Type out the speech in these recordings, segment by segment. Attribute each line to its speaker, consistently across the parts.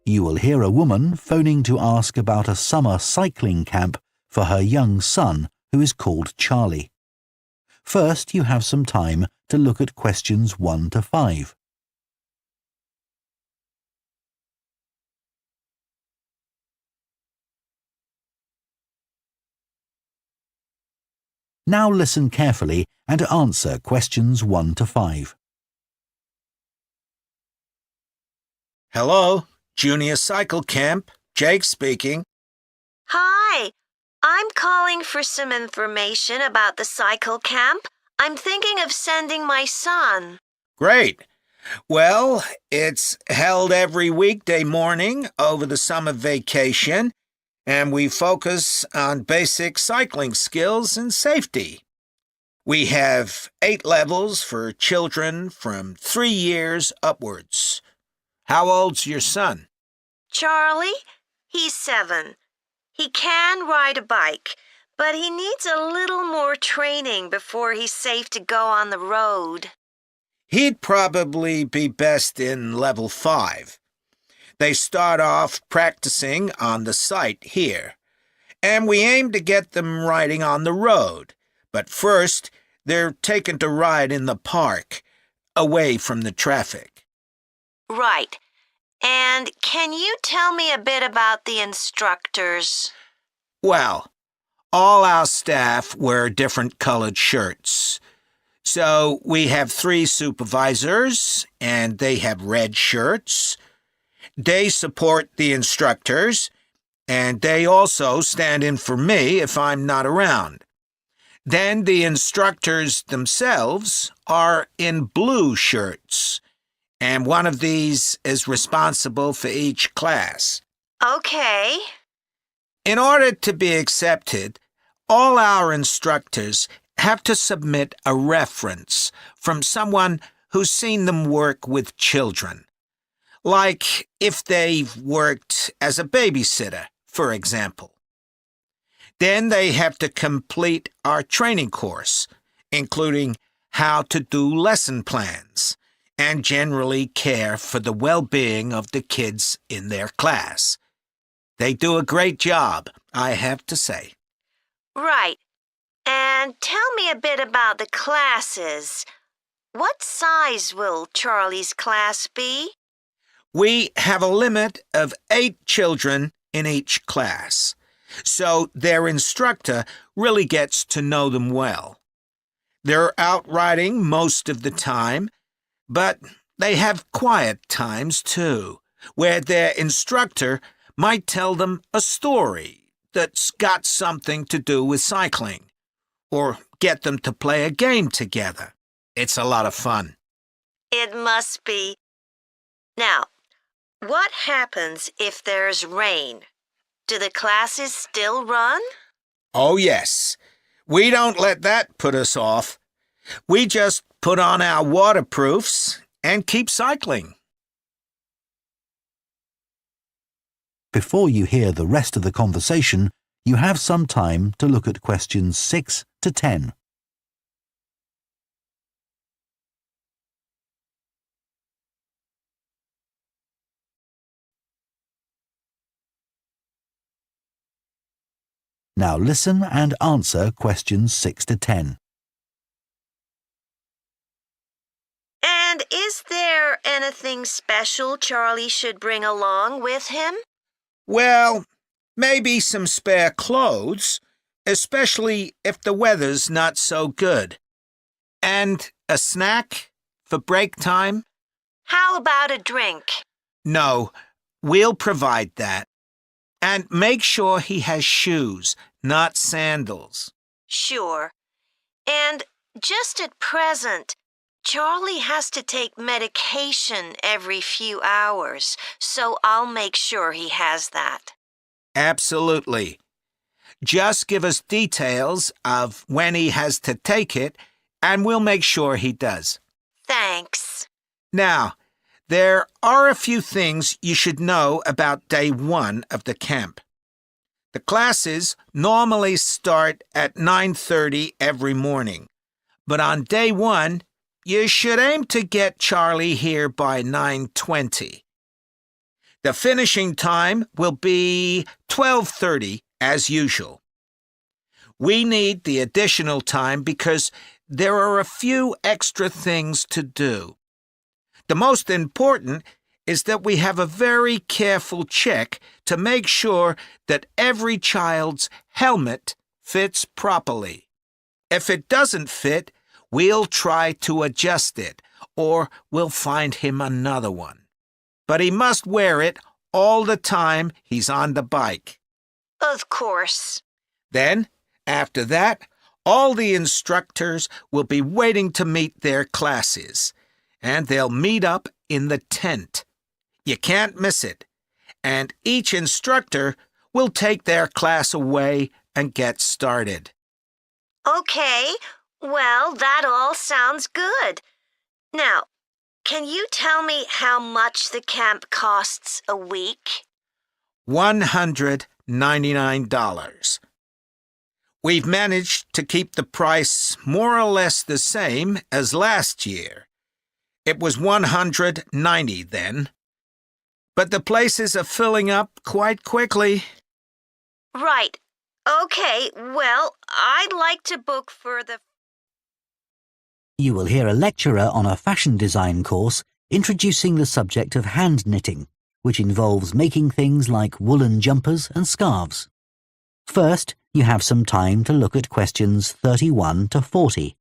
Speaker 1: You will hear a woman phoning to ask about a summer cycling camp for her young son, who is called Charlie. First, you have some time to look at questions 1 to 5. Now listen carefully and answer questions 1 to 5.
Speaker 2: Hello, Junior Cycle Camp. Jake speaking.
Speaker 3: Hi, I'm calling for some information about the cycle camp. I'm thinking of sending my son.
Speaker 2: Great. Well, it's held every weekday morning over the summer vacation, and we focus on basic cycling skills and safety. We have 8 levels for children from 3 years upwards. How old's your son?
Speaker 3: Charlie? He's 7. He can ride a bike, but he needs a little more training before he's safe to go on the road.
Speaker 2: He'd probably be best in level 5. They start off practicing on the site here, and we aim to get them riding on the road. But first, they're taken to ride in the park, away from the traffic.
Speaker 3: Right. And can you tell me a bit about the instructors?
Speaker 2: Well, all our staff wear different colored shirts. So we have 3 supervisors, and they have red shirts. They support the instructors, and they also stand in for me if I'm not around. Then the instructors themselves are in blue shirts, and one of these is responsible for each class.
Speaker 3: Okay.
Speaker 2: In order to be accepted, all our instructors have to submit a reference from someone who's seen them work with children. Like if they've worked as a babysitter, for example. Then they have to complete our training course, including how to do lesson plans and generally care for the well-being of the kids in their class. They do a great job, I have to say.
Speaker 3: Right. And tell me a bit about the classes. What size will Charlie's class be?
Speaker 2: We have a limit of 8 children in each class, so their instructor really gets to know them well. They're out riding most of the time, but they have quiet times too, where their instructor might tell them a story that's got something to do with cycling, or get them to play a game together. It's a lot of fun.
Speaker 3: It must be. Now, what happens if there's rain? Do the classes still run?
Speaker 2: Oh, yes. We don't let that put us off. We just put on our waterproofs and keep cycling.
Speaker 1: Before you hear the rest of the conversation, you have some time to look at questions 6 to 10. Now listen and answer questions 6 to 10.
Speaker 3: And is there anything special Charlie should bring along with him?
Speaker 2: Well, maybe some spare clothes, especially if the weather's not so good. And a snack for break time?
Speaker 3: How about a drink?
Speaker 2: No, we'll provide that. And make sure he has shoes, not sandals.
Speaker 3: Sure. And just at present, Charlie has to take medication every few hours, so I'll make sure he has that.
Speaker 2: Absolutely. Just give us details of when he has to take it, and we'll make sure he does.
Speaker 3: Thanks.
Speaker 2: Now, there are a few things you should know about day 1 of the camp. The classes normally start at 9:30 every morning, but on day 1, you should aim to get Charlie here by 9:20. The finishing time will be 12:30 as usual. We need the additional time because there are a few extra things to do. The most important is that we have a very careful check to make sure that every child's helmet fits properly. If it doesn't fit, we'll try to adjust it, or we'll find him another one. But he must wear it all the time he's on the bike.
Speaker 3: Of course.
Speaker 2: Then, after that, all the instructors will be waiting to meet their classes, and they'll meet up in the tent. You can't miss it, and each instructor will take their class away and get started.
Speaker 3: Okay, well, that all sounds good. Now, can you tell me how much the camp costs a week?
Speaker 2: $199. We've managed to keep the price more or less the same as last year. It was $190 then. But the places are filling up quite quickly.
Speaker 3: Right. Okay, well, I'd like to book for the...
Speaker 1: You will hear a lecturer on a fashion design course introducing the subject of hand knitting, which involves making things like woolen jumpers and scarves. First, you have some time to look at questions 31 to 40.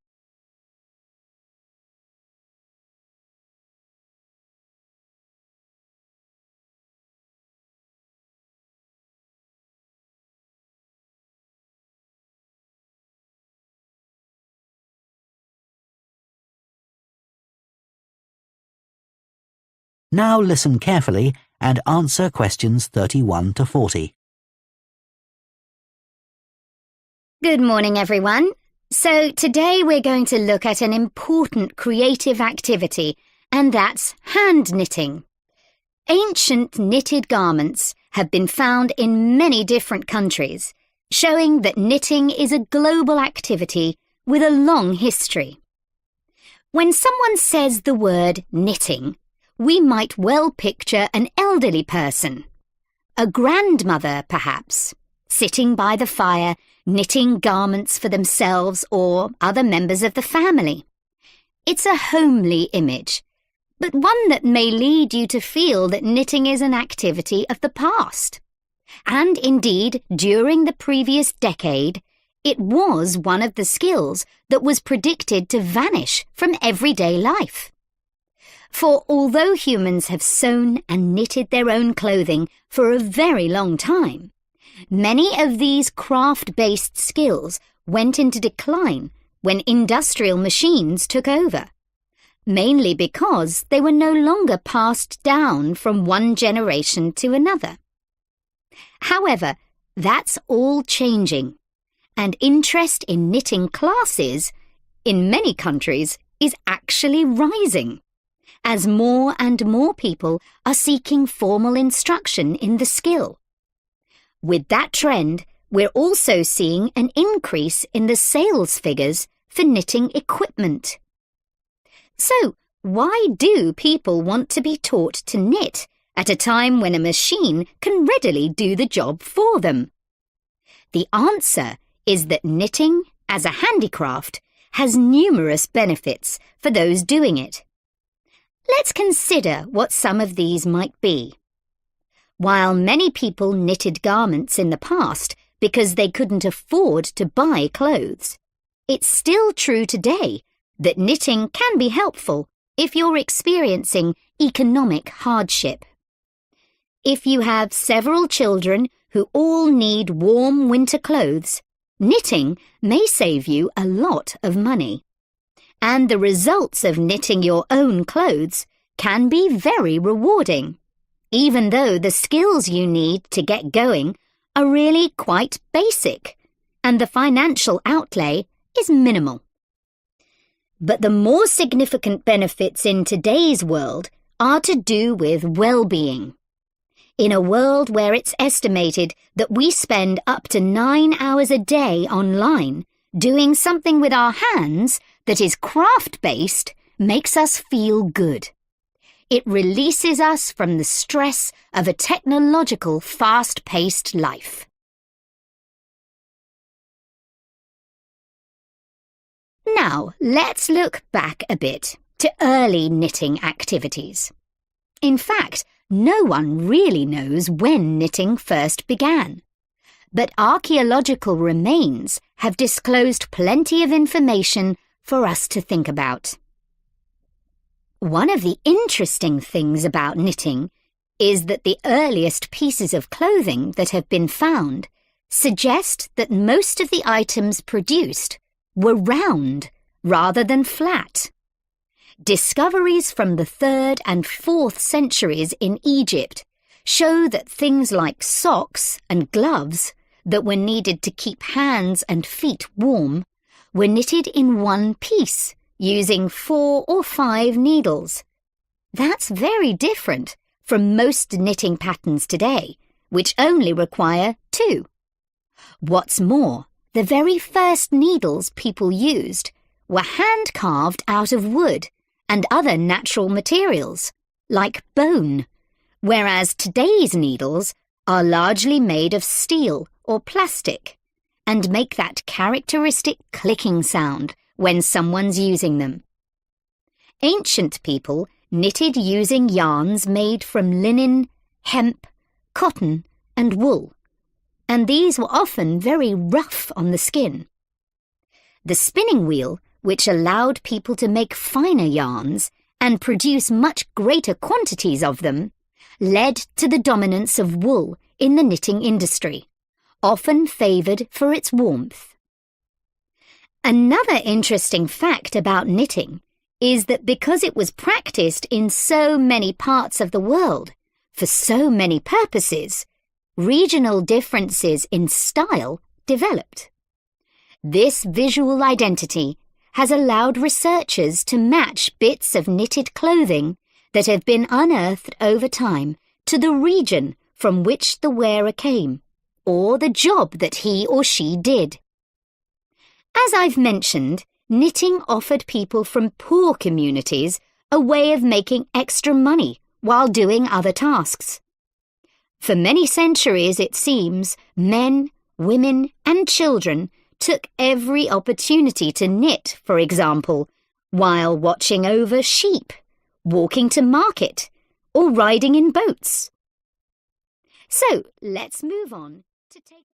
Speaker 1: Now listen carefully and answer questions 31 to 40.
Speaker 4: Good morning, everyone. So today we're going to look at an important creative activity, and that's hand knitting. Ancient knitted garments have been found in many different countries, showing that knitting is a global activity with a long history. When someone says the word knitting, we might well picture an elderly person, a grandmother perhaps, sitting by the fire knitting garments for themselves or other members of the family. It's a homely image, but one that may lead you to feel that knitting is an activity of the past. And indeed, during the previous decade, it was one of the skills that was predicted to vanish from everyday life. For although humans have sewn and knitted their own clothing for a very long time, many of these craft-based skills went into decline when industrial machines took over, mainly because they were no longer passed down from one generation to another. However, that's all changing, and interest in knitting classes in many countries is actually rising, as more and more people are seeking formal instruction in the skill. With that trend, we're also seeing an increase in the sales figures for knitting equipment. So, why do people want to be taught to knit at a time when a machine can readily do the job for them? The answer is that knitting, as a handicraft, has numerous benefits for those doing it. Let's consider what some of these might be. While many people knitted garments in the past because they couldn't afford to buy clothes, it's still true today that knitting can be helpful if you're experiencing economic hardship. If you have several children who all need warm winter clothes, knitting may save you a lot of money. And the results of knitting your own clothes can be very rewarding, even though the skills you need to get going are really quite basic, and the financial outlay is minimal. But the more significant benefits in today's world are to do with well-being. In a world where it's estimated that we spend up to 9 hours a day online, doing something with our hands that is craft-based makes us feel good. It releases us from the stress of a technological, fast-paced life. Now, let's look back a bit to early knitting activities. In fact, no one really knows when knitting first began. But archaeological remains have disclosed plenty of information for us to think about. One of the interesting things about knitting is that the earliest pieces of clothing that have been found suggest that most of the items produced were round rather than flat. Discoveries from the 3rd and 4th centuries in Egypt show that things like socks and gloves that were needed to keep hands and feet warm were knitted in one piece using 4 or 5 needles. That's very different from most knitting patterns today, which only require 2. What's more, the very first needles people used were hand-carved out of wood and other natural materials, like bone, whereas today's needles are largely made of steel or plastic and make that characteristic clicking sound when someone's using them. Ancient people knitted using yarns made from linen, hemp, cotton, and wool, and these were often very rough on the skin. The spinning wheel, which allowed people to make finer yarns and produce much greater quantities of them, led to the dominance of wool in the knitting industry, often favoured for its warmth. Another interesting fact about knitting is that because it was practiced in so many parts of the world, for so many purposes, regional differences in style developed. This visual identity has allowed researchers to match bits of knitted clothing that have been unearthed over time to the region from which the wearer came, or the job that he or she did. As I've mentioned, knitting offered people from poor communities a way of making extra money while doing other tasks. For many centuries, it seems, men, women, and children took every opportunity to knit, for example, while watching over sheep, walking to market, or riding in boats. So, let's move on to take...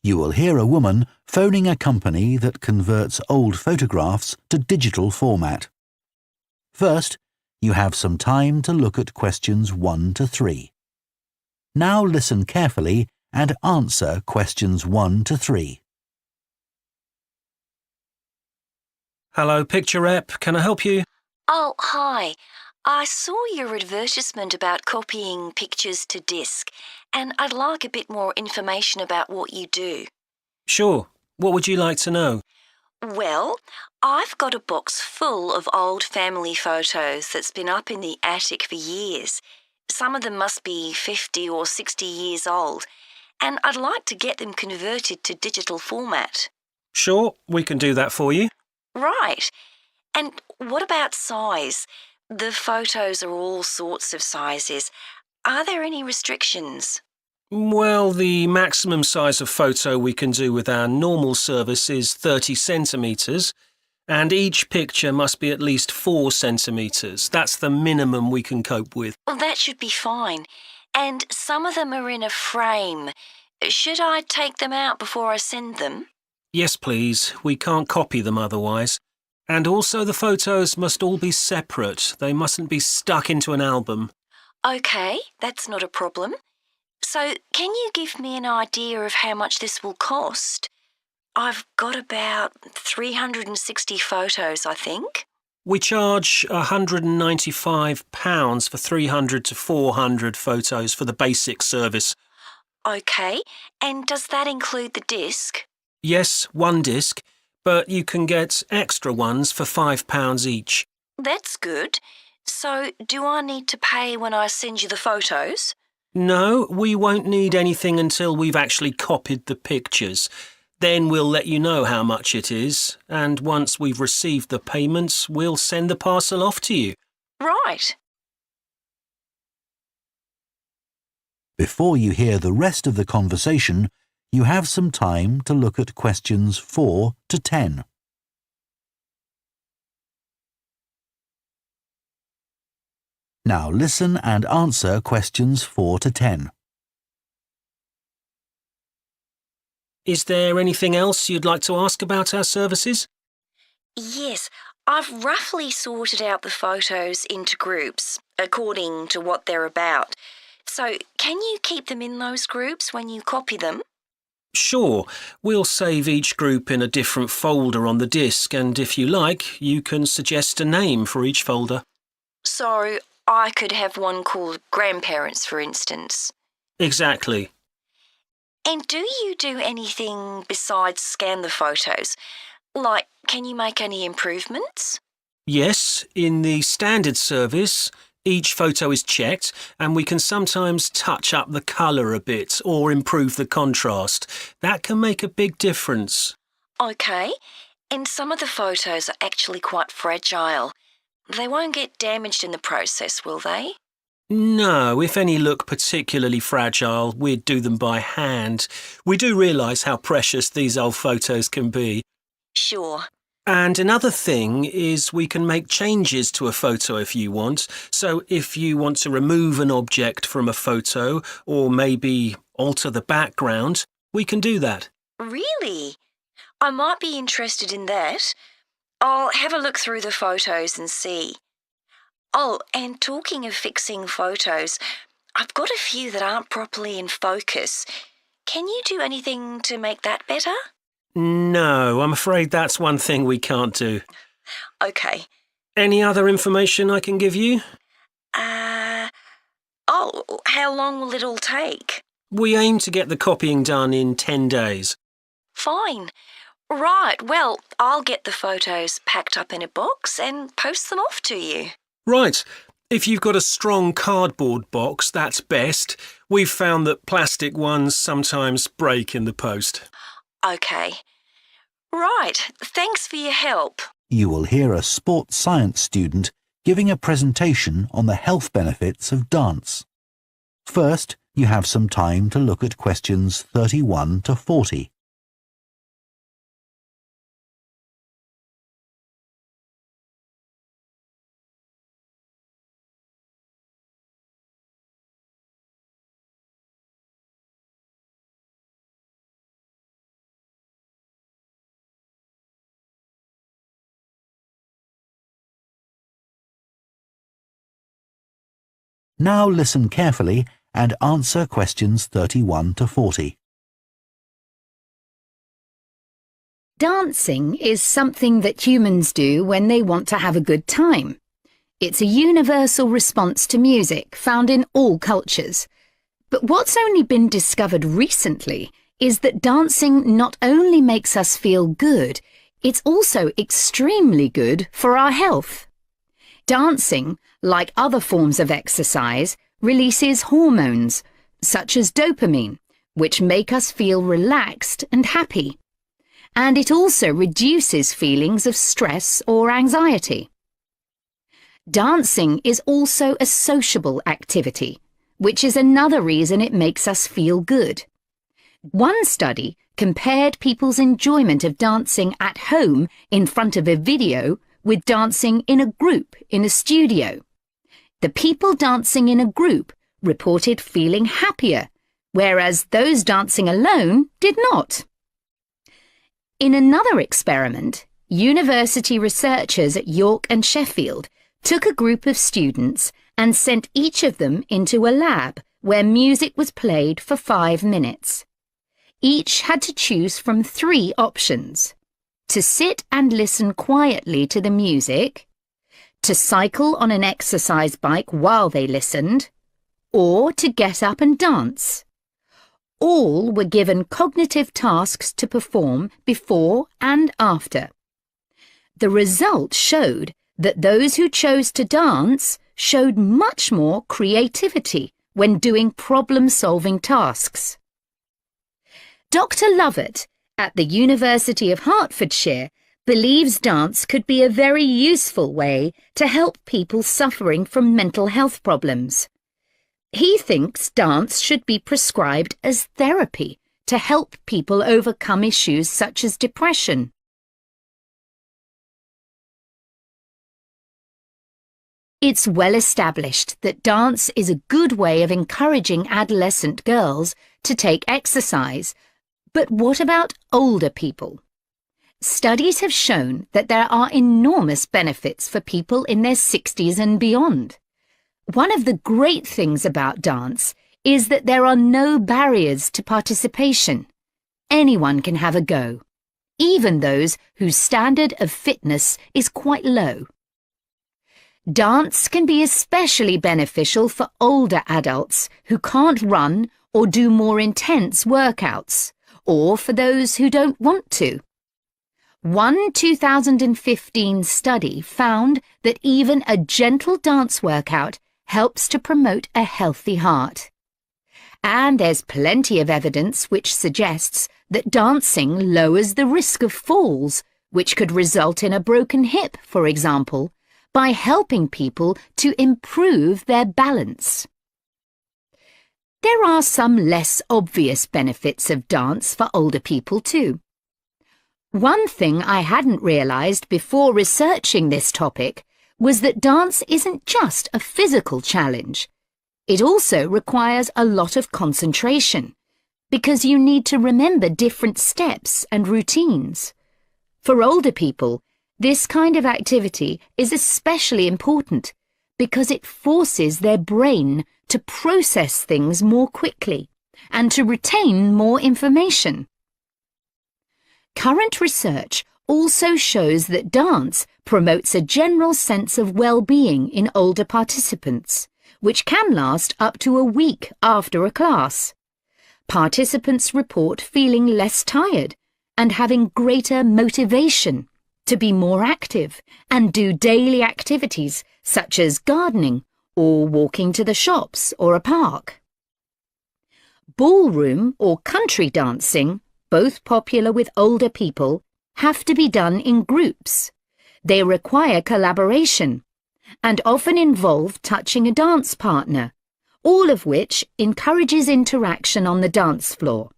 Speaker 1: You will hear a woman phoning a company that converts old photographs to digital format. First, you have some time to look at questions 1 to 3. Now listen carefully and answer questions 1 to 3.
Speaker 5: Hello, Picture Rep. Can I help you?
Speaker 6: Oh, hi. I saw your advertisement about copying pictures to disk, and I'd like a bit more information about what you do.
Speaker 5: Sure. What would you like to know?
Speaker 6: Well, I've got a box full of old family photos that's been up in the attic for years. Some of them must be 50 or 60 years old, and I'd like to get them converted to digital format.
Speaker 5: Sure, we can do that for you.
Speaker 6: Right. And what about size? The photos are all sorts of sizes. Are there any restrictions?
Speaker 5: Well, the maximum size of photo we can do with our normal service is 30 centimetres, and each picture must be at least 4 centimetres. That's the minimum we can cope with.
Speaker 6: Well, that should be fine. And some of them are in a frame. Should I take them out before I send them?
Speaker 5: Yes, please. We can't copy them otherwise. And also the photos must all be separate. They mustn't be stuck into an album.
Speaker 6: OK, that's not a problem. So, can you give me an idea of how much this will cost? I've got about 360 photos, I think.
Speaker 5: We charge £195 for 300 to 400 photos for the basic service.
Speaker 6: OK, and does that include the disc?
Speaker 5: Yes, 1 disc, but you can get extra ones for £5 each.
Speaker 6: That's good. So, do I need to pay when I send you the photos?
Speaker 5: No, we won't need anything until we've actually copied the pictures. Then we'll let you know how much it is, and once we've received the payments, we'll send the parcel off to you.
Speaker 6: Right.
Speaker 1: Before you hear the rest of the conversation, you have some time to look at questions 4 to 10. Now listen and answer questions 4 to 10.
Speaker 5: Is there anything else you'd like to ask about our services?
Speaker 6: Yes, I've roughly sorted out the photos into groups, according to what they're about. So, can you keep them in those groups when you copy them?
Speaker 5: Sure, we'll save each group in a different folder on the disk, and if you like, you can suggest a name for each folder.
Speaker 6: So, I could have one called Grandparents, for instance.
Speaker 5: Exactly.
Speaker 6: And do you do anything besides scan the photos? Like, can you make any improvements?
Speaker 5: Yes, in the standard service, each photo is checked and we can sometimes touch up the colour a bit or improve the contrast. That can make a big difference.
Speaker 6: OK, and some of the photos are actually quite fragile. They won't get damaged in the process, will they?
Speaker 5: No, if any look particularly fragile, we'd do them by hand. We do realise how precious these old photos can be.
Speaker 6: Sure.
Speaker 5: And another thing is we can make changes to a photo if you want. So if you want to remove an object from a photo or maybe alter the background, we can do that.
Speaker 6: Really? I might be interested in that. I'll have a look through the photos and see. Oh, and talking of fixing photos, I've got a few that aren't properly in focus. Can you do anything to make that better?
Speaker 5: No, I'm afraid that's one thing we can't do.
Speaker 6: OK.
Speaker 5: Any other information I can give you?
Speaker 6: How long will it all take?
Speaker 5: We aim to get the copying done in 10 days.
Speaker 6: Fine. Right, well, I'll get the photos packed up in a box and post them off to you.
Speaker 5: Right. If you've got a strong cardboard box, that's best. We've found that plastic ones sometimes break in the post.
Speaker 6: OK. Right, thanks for your help.
Speaker 1: You will hear a sports science student giving a presentation on the health benefits of dance. First, you have some time to look at questions 31 to 40. Now listen carefully and answer questions 31 to 40.
Speaker 4: Dancing is something that humans do when they want to have a good time. It's a universal response to music found in all cultures. But what's only been discovered recently is that dancing not only makes us feel good, it's also extremely good for our health. Dancing, like other forms of exercise, releases hormones, such as dopamine, which make us feel relaxed and happy. And it also reduces feelings of stress or anxiety. Dancing is also a sociable activity, which is another reason it makes us feel good. One study compared people's enjoyment of dancing at home in front of a video with dancing in a group in a studio. The people dancing in a group reported feeling happier, whereas those dancing alone did not. In another experiment, university researchers at York and Sheffield took a group of students and sent each of them into a lab where music was played for 5 minutes. Each had to choose from 3 options: to sit and listen quietly to the music, to cycle on an exercise bike while they listened, or to get up and dance. All were given cognitive tasks to perform before and after. The result showed that those who chose to dance showed much more creativity when doing problem-solving tasks. Dr. Lovett at the University of Hertfordshire believes dance could be a very useful way to help people suffering from mental health problems. He thinks dance should be prescribed as therapy to help people overcome issues such as depression. It's well established that dance is a good way of encouraging adolescent girls to take exercise. But what about older people? Studies have shown that there are enormous benefits for people in their 60s and beyond. One of the great things about dance is that there are no barriers to participation. Anyone can have a go, even those whose standard of fitness is quite low. Dance can be especially beneficial for older adults who can't run or do more intense workouts, or for those who don't want to. One 2015 study found that even a gentle dance workout helps to promote a healthy heart. And there's plenty of evidence which suggests that dancing lowers the risk of falls, which could result in a broken hip, for example, by helping people to improve their balance. There are some less obvious benefits of dance for older people too. One thing I hadn't realised before researching this topic was that dance isn't just a physical challenge. It also requires a lot of concentration, because you need to remember different steps and routines. For older people, this kind of activity is especially important because it forces their brain to process things more quickly and to retain more information. Current research also shows that dance promotes a general sense of well-being in older participants, which can last up to a week after a class. Participants report feeling less tired and having greater motivation to be more active and do daily activities such as gardening or walking to the shops or a park. Ballroom or country dancing, both popular with older people, have to be done in groups. They require collaboration and often involve touching a dance partner, all of which encourages interaction on the dance floor.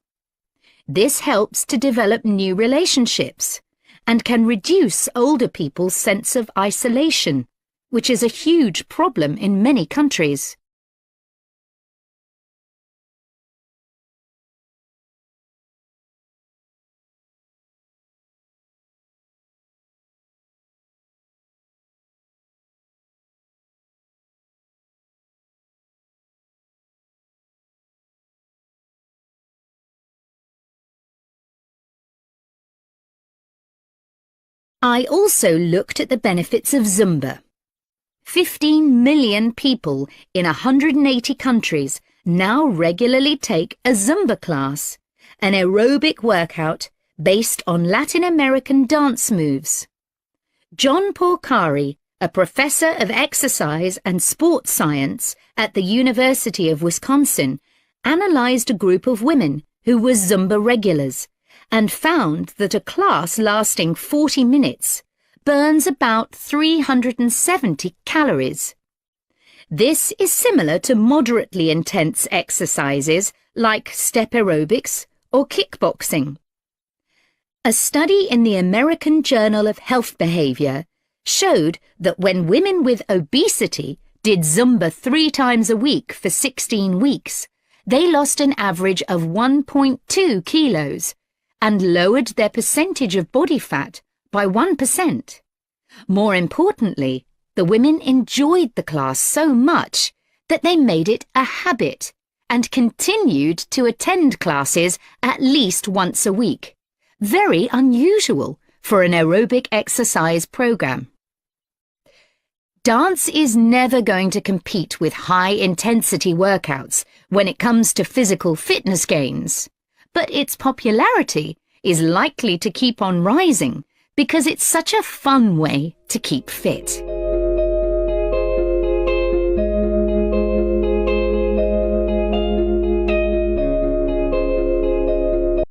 Speaker 4: This helps to develop new relationships and can reduce older people's sense of isolation, which is a huge problem in many countries. I also looked at the benefits of Zumba. 15 million people in 180 countries now regularly take a Zumba class, an aerobic workout based on Latin American dance moves. John Porcari, a professor of exercise and sports science at the University of Wisconsin, analysed a group of women who were Zumba regulars and found that a class lasting 40 minutes burns about 370 calories. This is similar to moderately intense exercises like step aerobics or kickboxing. A study in the American Journal of Health Behavior showed that when women with obesity did Zumba 3 times a week for 16 weeks, they lost an average of 1.2 kilos and lowered their percentage of body fat by 1%. More importantly, the women enjoyed the class so much that they made it a habit and continued to attend classes at least once a week. Very unusual for an aerobic exercise program. Dance is never going to compete with high-intensity workouts when it comes to physical fitness gains, but its popularity is likely to keep on rising because it's such a fun way to keep fit.